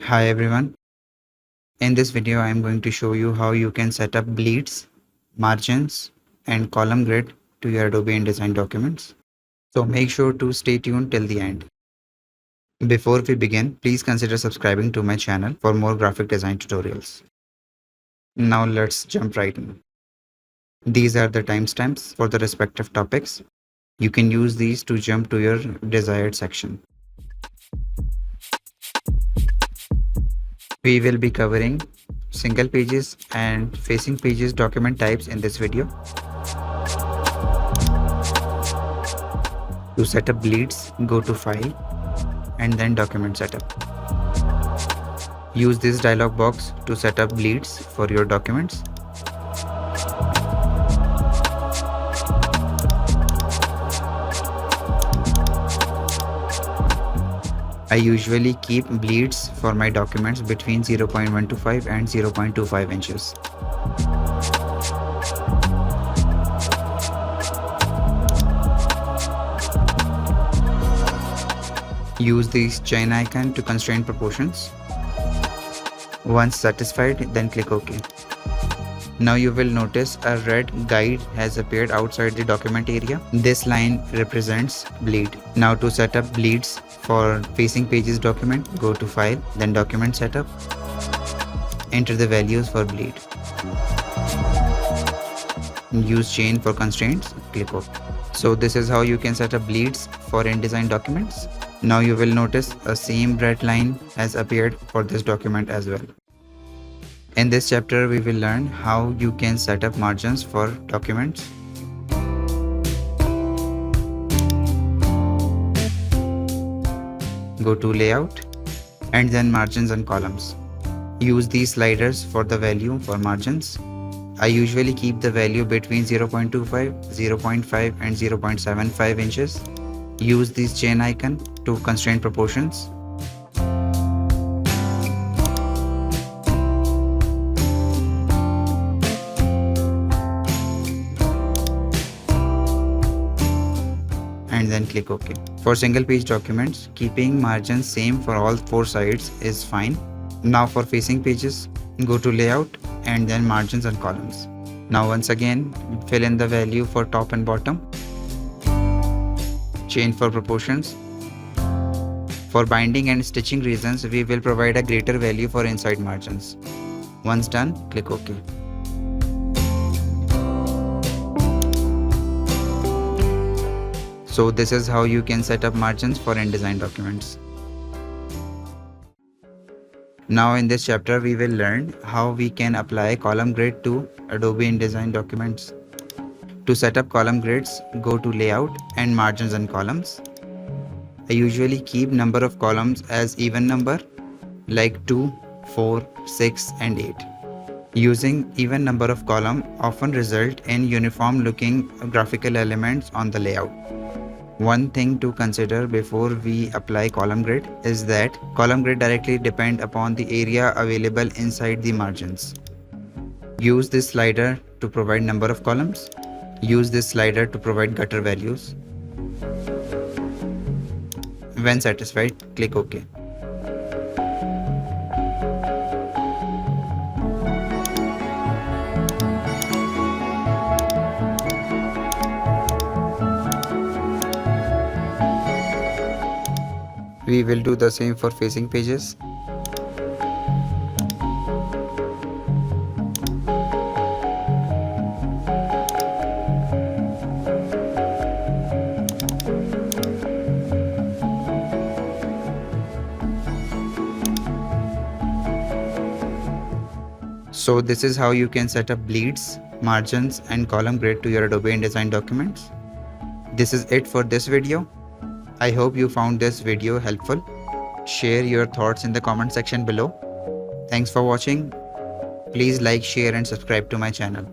Hi everyone. In this video, I am going to show you how you can set up bleeds, margins, and column grid to your Adobe InDesign documents. So make sure to stay tuned till the end. Before we begin, please consider subscribing to my channel for more graphic design tutorials. Now let's jump right in. These are the timestamps for the respective topics. You can use these to jump to your desired section. We will be covering single pages and facing pages document types in this video. To set up bleeds, go to File and then Document Setup. Use this dialog box to set up bleeds for your documents. I usually keep bleeds for my documents between 0.125 and 0.25 inches. Use this chain icon to constrain proportions. Once satisfied, then click OK. Now you will notice a red guide has appeared outside the document area. This line represents bleed. Now to set up bleeds for facing pages document, go to File, then Document Setup. Enter the values for bleed. Use chain for constraints, click OK. So this is how you can set up bleeds for InDesign documents. Now you will notice a same red line has appeared for this document as well. In this chapter, we will learn how you can set up margins for documents. Go to Layout and then Margins and Columns. Use these sliders for the value for margins. I usually keep the value between 0.25, 0.5 and 0.75 inches. Use this chain icon to constrain proportions. And then click OK. For single page documents, keeping margins same for all four sides is fine. Now for facing pages, go to Layout and then Margins and Columns. Now once again, fill in the value for top and bottom. Chain for proportions. For binding and stitching reasons, we will provide a greater value for inside margins. Once done, click OK. So this is how you can set up margins for InDesign documents. Now in this chapter, we will learn how we can apply column grid to Adobe InDesign documents. To set up column grids, go to Layout and Margins and Columns. I usually keep number of columns as even number like 2, 4, 6 and 8. Using even number of column often result in uniform looking graphical elements on the layout. One thing to consider before we apply column grid is that column grid directly depend upon the area available inside the margins. Use this slider to provide number of columns. Use this slider to provide gutter values. When satisfied, click OK. We will do the same for facing pages. So this is how you can set up bleeds, margins and column grid to your Adobe InDesign documents. This is it for this video. I hope you found this video helpful. Share your thoughts in the comment section below. Thanks for watching. Please like, share and subscribe to my channel.